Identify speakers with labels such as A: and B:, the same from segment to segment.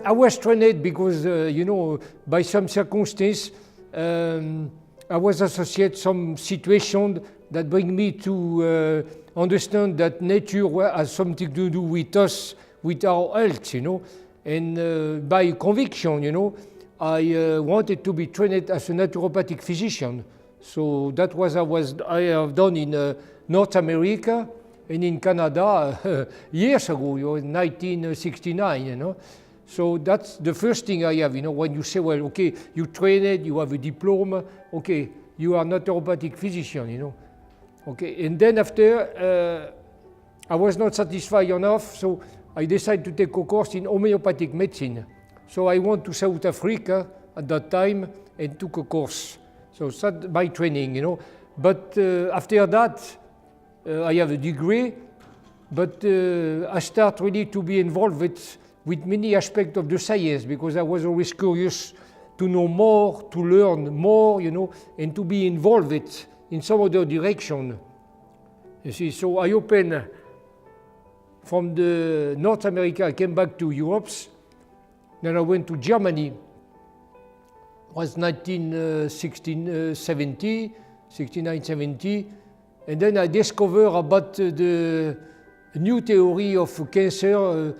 A: I was trained because, by some circumstance, I was associated some situation that bring me to understand that nature has something to do with us, with our health, And by conviction, I wanted to be trained as a naturopathic physician. So that was I have done in North America and in Canada years ago, in 1969, So that's the first thing I have, when you say, well, okay, you trained, you have a diploma, okay, you are naturopathic physician, Okay, and then after, I was not satisfied enough, so I decided to take a course in homeopathic medicine. So I went to South Africa at that time and took a course. So that's my training, But after that, I have a degree, but I start really to be involved with many aspects of the science because I was always curious to know more, to learn more, and to be involved in some other direction. You see, so I opened from the North America, I came back to Europe, then I went to Germany. It was 69, 70, and then I discovered about the new theory of cancer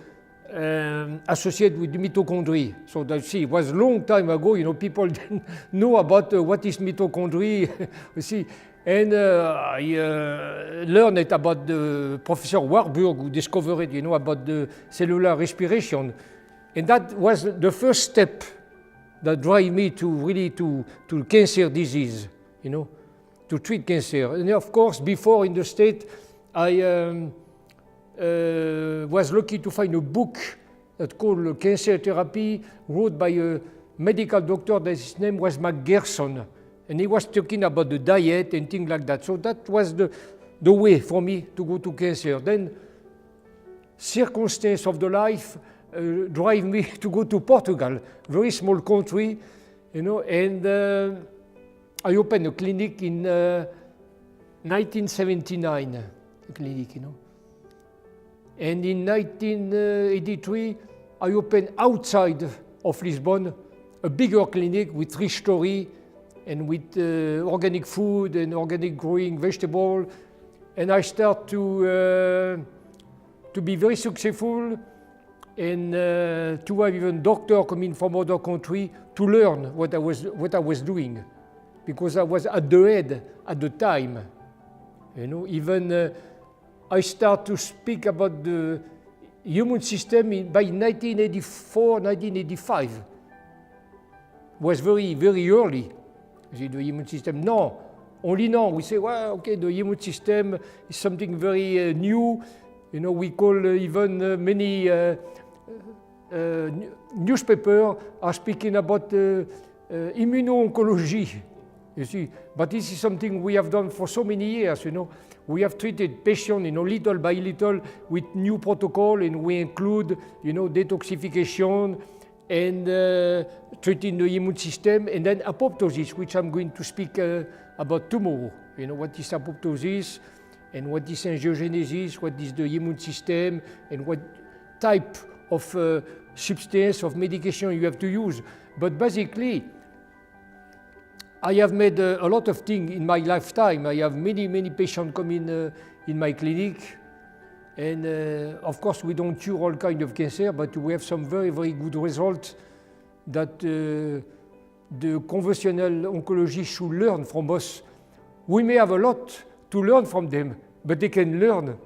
A: associated with the mitochondria. So that it was a long time ago, people didn't know about what is mitochondria, you see. And I learned it about the Professor Warburg who discovered it, about the cellular respiration. And that was the first step that drive me to really to cancer disease, to treat cancer. And of course, before in the States, I was lucky to find a book that called Cancer Therapy, wrote by a medical doctor that his name was McGerson. And he was talking about the diet and things like that. So that was the way for me to go to cancer. Then circumstance of the life drive me to go to Portugal, very small country, and I opened a clinic in 1979, a clinic, And in 1983, I opened outside of Lisbon a bigger clinic with 3 stories and with organic food and organic growing vegetable. And I start to be very successful and to have even doctors coming from other countries to learn what I was doing, because I was at the head at the time. Even I start to speak about the human system by 1984, 1985. It was very, very early. The human system. No, only now we say, well, okay, the human system is something very new. We call even many newspapers are speaking about immuno-oncology. You see, but this is something we have done for so many years. We have treated patients, little by little with new protocol, and we include, detoxification and treating the immune system, and then apoptosis, which I'm going to speak about tomorrow. What is apoptosis, and what is angiogenesis, what is the immune system, and what type of substance, of medication you have to use. But basically, I have made a lot of things in my lifetime. I have many, many patients come in my clinic. And of course, we don't cure all kinds of cancer, but we have some very, very good results that the conventional oncology should learn from us. We may have a lot to learn from them, but they can learn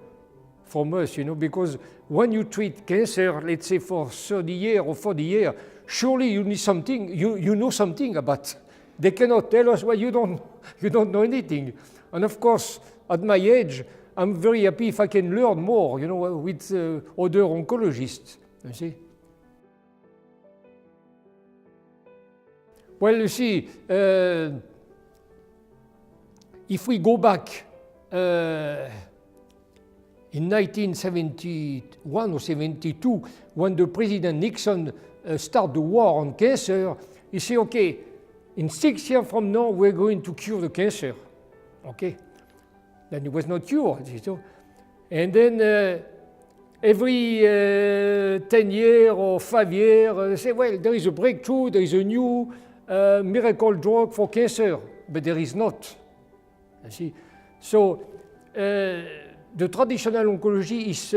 A: from us, because when you treat cancer, let's say for 30 years or 40 years, surely you need something, you know something about. They cannot tell us, well, you don't know anything. And of course, at my age, I'm very happy if I can learn more, with other oncologists, you see. Well, you see, if we go back in 1971 or 72, when the President Nixon started the war on cancer, he said, okay, in 6 years from now, we're going to cure the cancer, okay? Then it was not cured, And then every 10 years or 5 years, they say, well, there is a breakthrough, there is a new miracle drug for cancer, but there is not. You see? So the traditional oncology is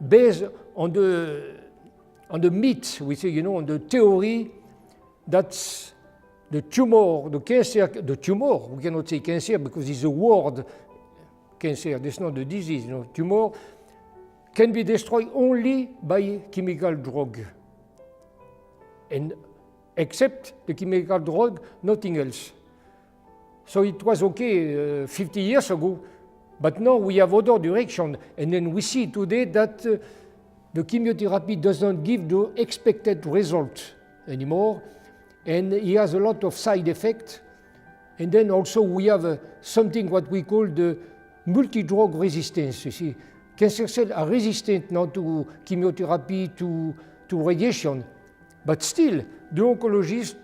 A: based on the myth, we say, on the theory that the tumor, we cannot say cancer because it's a word, cancer, that's not the disease, tumor, can be destroyed only by chemical drug. And except the chemical drug, nothing else. So it was okay 50 years ago, but now we have other direction. And then we see today that the chemotherapy does not give the expected result anymore. And it has a lot of side effects. And then also we have something what we call the multi-drug resistance. You see, cancer cells are resistant now to chemotherapy, to radiation. But still, the oncologists,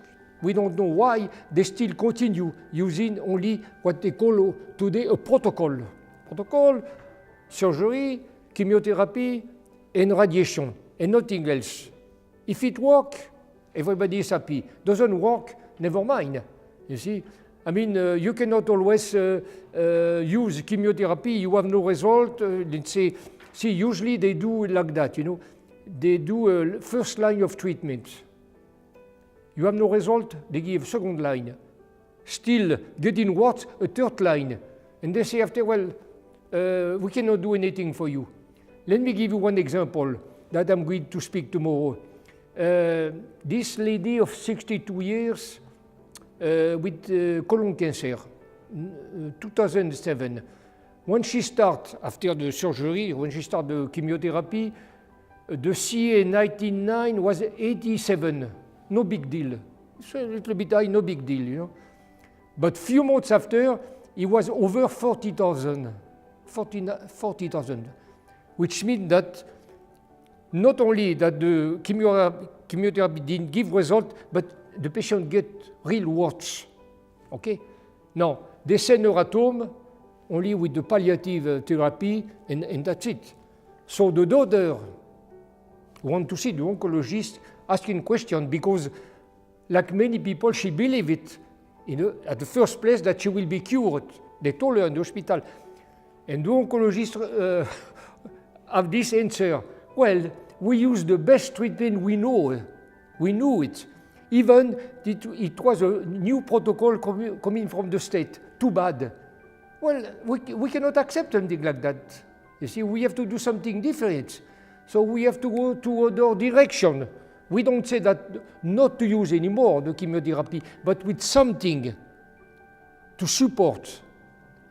A: we don't know why, they still continue using only what they call today a protocol. Protocol, surgery, chemotherapy, and radiation, and nothing else. If it works, everybody is happy. Doesn't work, never mind. You see, I mean, you cannot always use chemotherapy. You have no result. Let's say, see, usually they do like that. They do a first line of treatment. You have no result. They give second line. Still getting worse, a third line, and they say after, well, we cannot do anything for you. Let me give you one example that I'm going to speak tomorrow. This lady of 62 years with colon cancer, 2007. When she started, after the surgery, when she started the chemotherapy, the CA 99 was 87, no big deal. It's a little bit high, no big deal, But few months after, it was over 40,000, which means that not only that the chemotherapy didn't give result, but the patient get real worse. Okay? Now, they send her at home only with the palliative therapy, and that's it. So the daughter want to see the oncologist asking questions because, like many people, she believed it at the first place that she will be cured. They told her in the hospital. And the oncologist have this answer. Well, we use the best treatment we know. We knew it. Even it was a new protocol coming from the state. Too bad. Well, we cannot accept something like that. You see, we have to do something different. So we have to go to other direction. We don't say that not to use anymore the chemotherapy, but with something to support.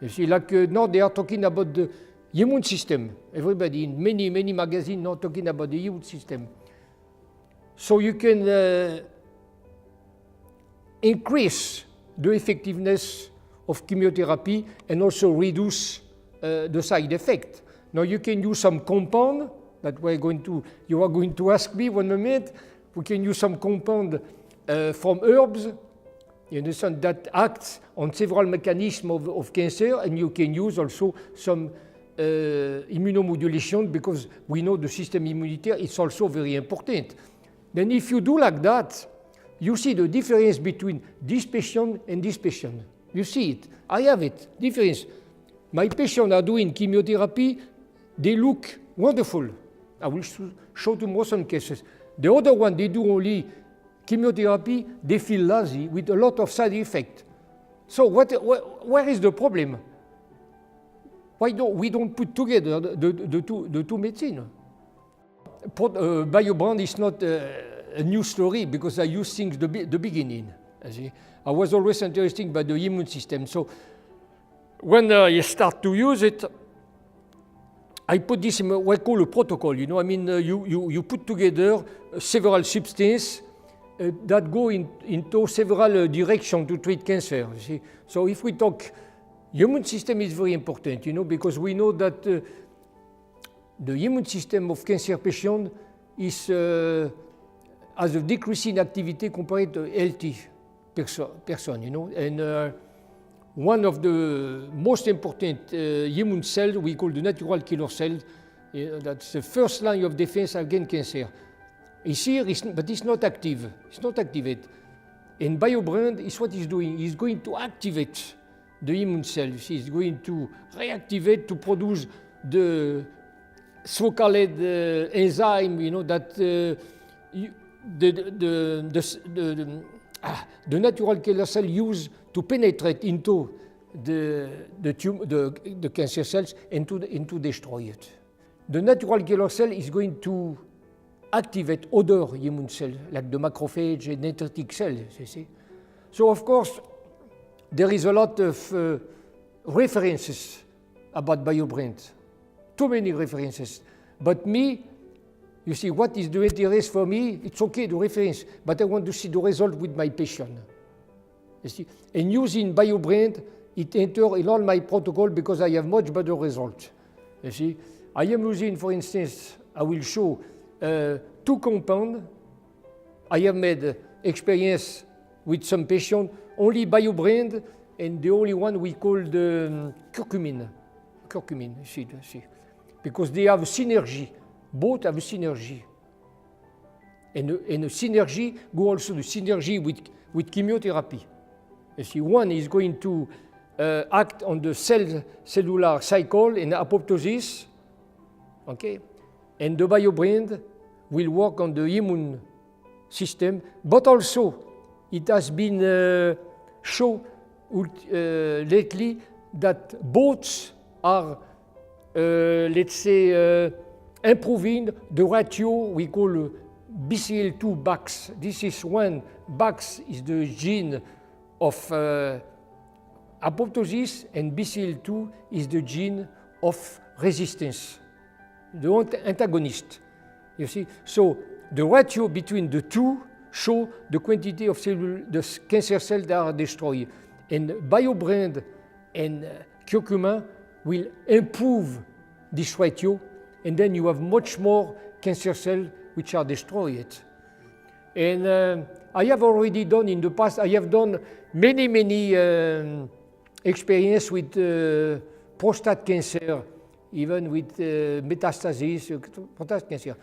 A: You see, like now they are talking about the immune system. Everybody in many magazines now talking about the immune system. So you can increase the effectiveness of chemotherapy and also reduce the side effect. Now you can use some compound that you are going to ask me one minute. We can use some compound from herbs, you understand, that acts on several mechanisms of cancer, and you can use also some immunomodulation because we know the system immunity is also very important. Then if you do like that, you see the difference between this patient and this patient. You see it. I have it. Difference. My patients are doing chemotherapy. They look wonderful. I will show tomorrow some cases. The other one, they do only chemotherapy. They feel lazy with a lot of side effects. So where is the problem? Why don't we put together the two medicines? BioBrand is not a new story because I use things the beginning. I was always interested by the immune system. So when I start to use it, I put this in what I call a protocol. I mean, you put together several substances that go into several directions to treat cancer. You see? So if we talk, immune system is very important, because we know that the immune system of cancer patient has a decreasing activity compared to healthy person, and one of the most important immune cells we call the natural killer cells That's the first line of defense against cancer. It's here, but it's not active. It's not activated. And BioBrand is what he's doing. He's going to activate the immune cells. He's going to reactivate to produce the so-called enzyme, that the natural killer cell use to penetrate into the cancer cells and to destroy it. The natural killer cell is going to activate other immune cells, like the macrophage and dendritic cells, you see. So, of course, there is a lot of references about BioBrand, too many references. But me, you see, what is the interest for me? It's okay, the reference, but I want to see the result with my patient. You see, and using BioBrand, it enters in all my protocol because I have much better results. You see, I am using, for instance, I will show 2 compounds. I have made experience with some patients, only BioBrand, and the only one we call the curcumin. Curcumin, you see, because they have synergy. Both have synergy. And the synergy go also the synergy with chemotherapy. You see, one is going to act on the cellular cycle in apoptosis, okay? And the BioBrand will work on the immune system, but also it has been shown lately that both are, let's say, improving the ratio we call BCL2 BAX. This is when BAX is the gene of apoptosis and BCL2 is the gene of resistance, the antagonist. You see, so the ratio between the two show the quantity of the cancer cells that are destroyed. And BioBrand and curcumin will improve this ratio, and then you have much more cancer cells which are destroyed. And I have already done in the past, I have done many experience with prostate cancer, even with metastasis, prostate cancer.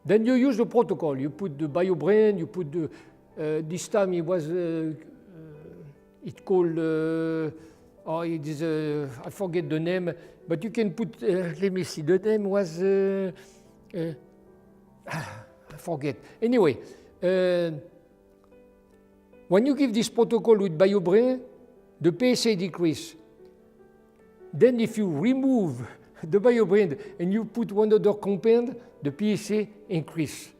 A: Then you use the protocol. You put the BioBrand, you put the, this time it was, it called, it is, I forget the name, but you can put, let me see, the name was, I forget. Anyway, when you give this protocol with BioBrand, the PSA decrease. Then if you remove the BioBrand and you put one other compound, the PSA increase.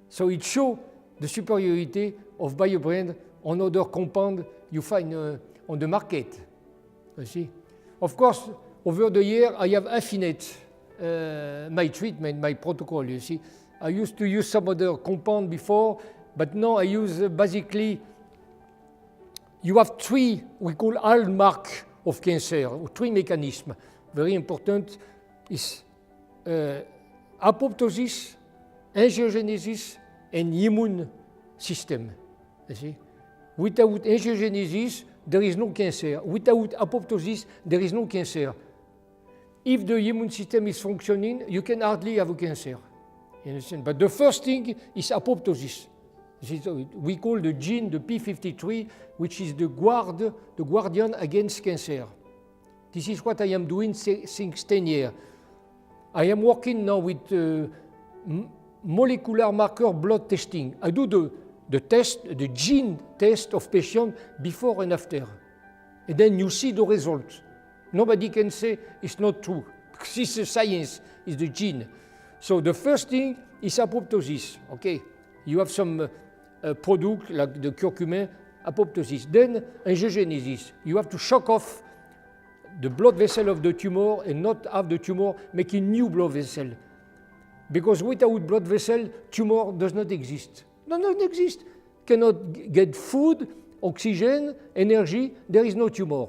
A: So it shows the superiority of BioBrand on other compound you find on the market. You see? Of course, over the year, I have affined my treatment, my protocol, you see. I used to use some other compound before, but now I use basically, you have 3, we call hallmark of cancer, 3 mechanisms. Very important is apoptosis, angiogenesis, and immune system. You see? Without angiogenesis, there is no cancer. Without apoptosis, there is no cancer. If the immune system is functioning, you can hardly have a cancer. You understand? But the first thing is apoptosis. We call the gene the P53, which is the guardian against cancer. This is what I am doing since 10 years. I am working now with molecular marker blood testing. I do the test, the gene test of patients before and after. And then you see the results. Nobody can say it's not true, because it's the science, it's the gene. So the first thing is apoptosis, okay? You have some product like the curcumin, apoptosis. Then angiogenesis. You have to shock off the blood vessel of the tumor and not have the tumor making new blood vessel. Because without blood vessel, tumor does not exist. Does not exist. Cannot get food, oxygen, energy, there is no tumor.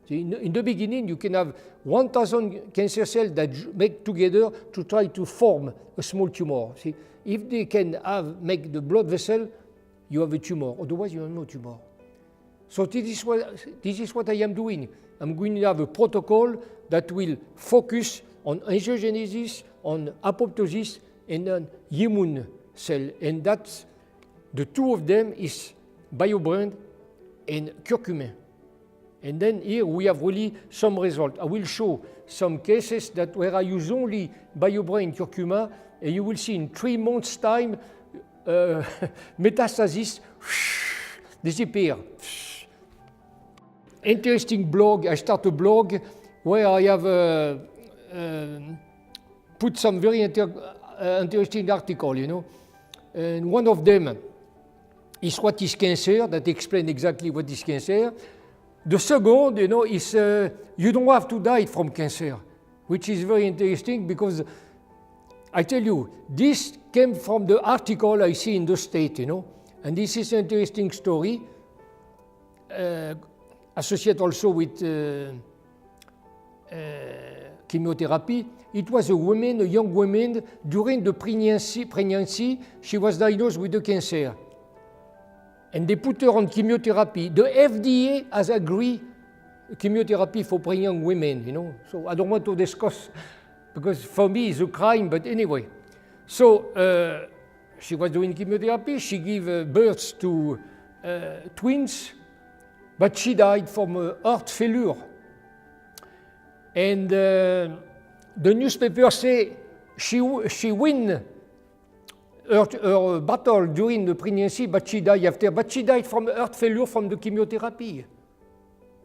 A: See, in the beginning, you can have 1,000 cancer cells that make together to try to form a small tumor. See, if they can make the blood vessel, you have a tumor. Otherwise, you have no tumor. So this is what I am doing. I'm going to have a protocol that will focus on angiogenesis, on apoptosis and on immune cell. And that's the two of them is BioBrain and curcumin. And then here we have really some result. I will show some cases that where I use only BioBrain curcuma, and you will see in 3 months' time metastasis disappear. Interesting blog. I start a blog where I have put some very interesting article, you know. And one of them is what is cancer, that explains exactly what is cancer. The second, you know, is you don't have to die from cancer, which is very interesting because I tell you, this came from the article I see in the State, you know, and this is an interesting story, associated also with chemotherapy. It was a woman, a young woman, during the pregnancy, she was diagnosed with the cancer. And they put her on chemotherapy. The FDA has agreed chemotherapy for pregnant women, you know. So I don't want to discuss, because for me it's a crime, but anyway. So she was doing chemotherapy, she gave birth to twins, but she died from heart failure. And the newspaper say she win her battle during the pregnancy, but she died after. But she died from heart failure from the chemotherapy,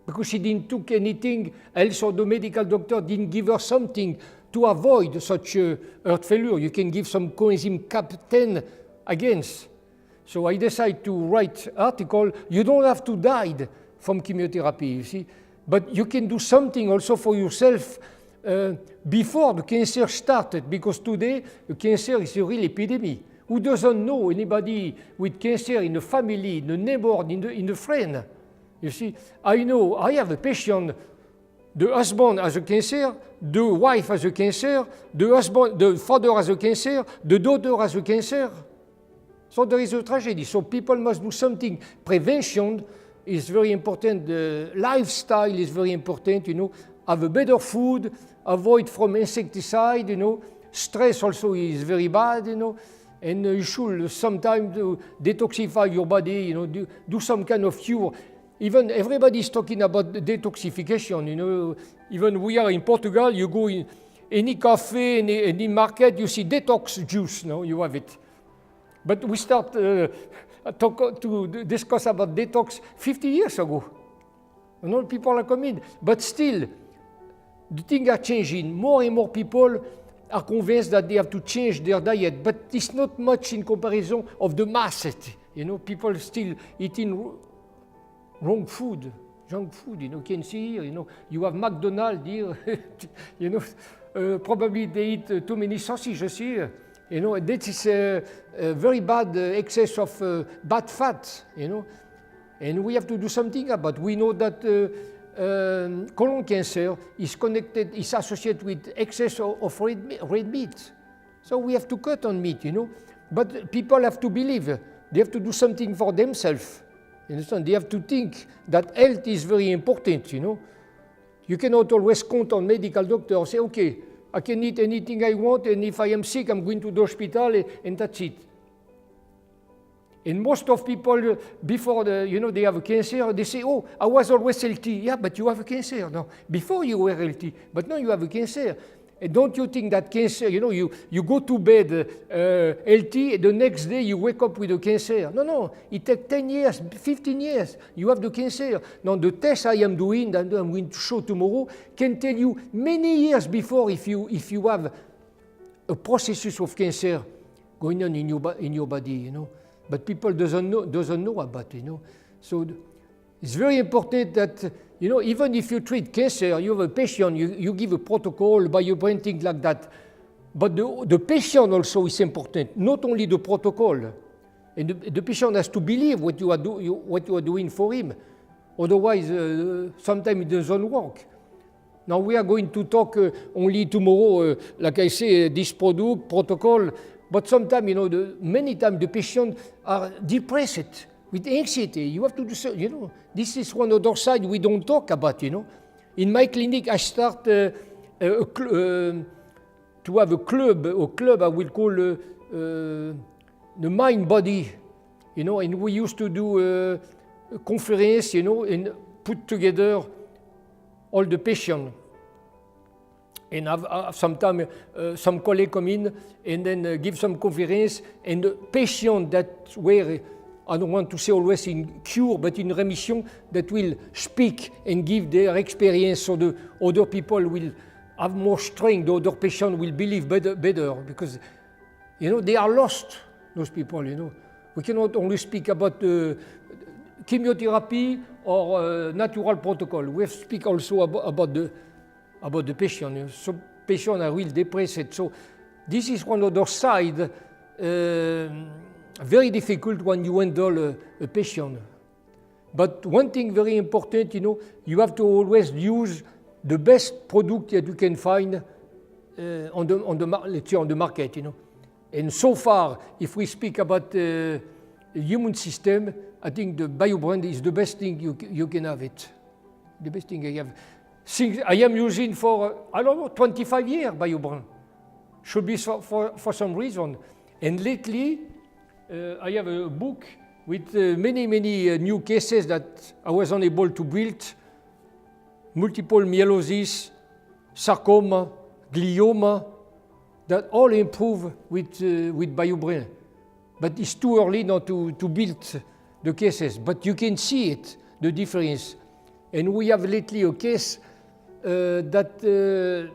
A: because she didn't took anything else, or the medical doctor didn't give her something to avoid such heart failure. You can give some coenzyme Cap10 against. So I decided to write article. You don't have to die from chemotherapy, you see, but you can do something also for yourself before the cancer started, because today the cancer is a real epidemic. Who doesn't know anybody with cancer in the family, in the neighbor, in the friend? You see, I know I have a patient. The husband has a cancer, the wife has a cancer, the father has a cancer, the daughter has a cancer. So there is a tragedy. So people must do something. Prevention is very important. The lifestyle is very important. You know, have a better food, avoid from insecticide. You know, stress also is very bad. You know, and you should sometimes detoxify your body. You know, do some kind of cure. Even everybody is talking about detoxification, you know. Even we are in Portugal, you go in any cafe, any market, you see detox juice, no? You have it. But we start to discuss about detox 50 years ago. And all people are coming. But still, the things are changing. More and more people are convinced that they have to change their diet. But it's not much in comparison of the masses. You know, people still eating wrong food, junk food, you know, you can see here, you know, you have McDonald's here, you know, probably they eat too many sausages here, you know, that is a very bad excess of bad fat, you know, and we have to do something about it. We know that colon cancer is connected, is associated with excess of red meat, so we have to cut on meat, you know, but people have to believe, they have to do something for themselves. You understand? They have to think that health is very important, you know. You cannot always count on medical doctors, say, okay, I can eat anything I want, and if I am sick, I'm going to the hospital, and that's it. And most of people, before they have a cancer, they say, oh, I was always healthy. Yeah, but you have a cancer. No, before you were healthy, but now you have a cancer. And don't you think that cancer, you know, you go to bed healthy, and the next day you wake up with a cancer. No, it takes 10 years, 15 years, you have the cancer. Now the test I am doing, that I'm going to show tomorrow, can tell you many years before if you have a processus of cancer going on in your body, you know. But people doesn't know about it, you know. So it's very important that, you know, even if you treat cancer, you have a patient, you give a protocol, BioBrain, things like that. But the patient also is important, not only the protocol. And the patient has to believe what you are doing for him. Otherwise, sometimes it doesn't work. Now we are going to talk only tomorrow, like I say, this protocol. But sometimes, you know, many times the patients are depressed with anxiety. You have to do so, you know. This is one other side we don't talk about, you know. In my clinic, I start to to have a club I will call the mind body, you know, and we used to do a conference, you know, and put together all the patients. And have sometimes some colleagues come in and then give some conference, and the patients that were, I don't want to say always in cure, but in remission, that will speak and give their experience, so the other people will have more strength, the other patient will believe better, because, you know, they are lost, those people, you know. We cannot only speak about chemotherapy or natural protocol. We have to speak also about the patient. You know. Some patients are really depressed. So this is one other side, very difficult when you handle a patient. But one thing very important, you know, you have to always use the best product that you can find on the market, you know. And so far, if we speak about the human system, I think the BioBrain is the best thing you can have it. The best thing I have. Things I am using for, I don't know, 25 years, BioBrain. Should be for some reason. And lately, I have a book with many new cases that I was unable to build. Multiple myeloses, sarcoma, glioma, that all improve with BioBrain. But it's too early now to build the cases. But you can see it, the difference. And we have lately a case that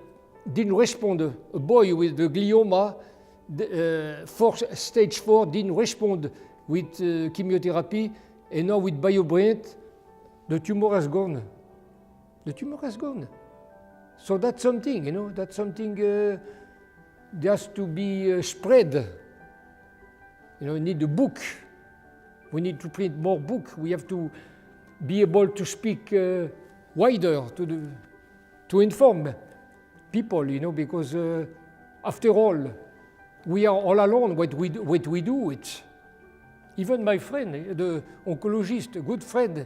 A: didn't respond. A boy with the glioma, stage 4, didn't respond with chemotherapy. And now with BioBrain, the tumor has gone. The tumor has gone. So that's something, you know, that's something that has to be spread. You know, we need a book. We need to print more books. We have to be able to speak wider to inform people, you know, because after all, we are all alone what we do. It's even my friend, the oncologist, a good friend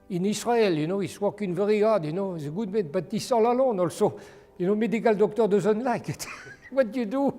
A: in Israel, you know, he's working very hard, you know, he's a good man, but he's all alone also. You know, medical doctor doesn't like it. What do you do?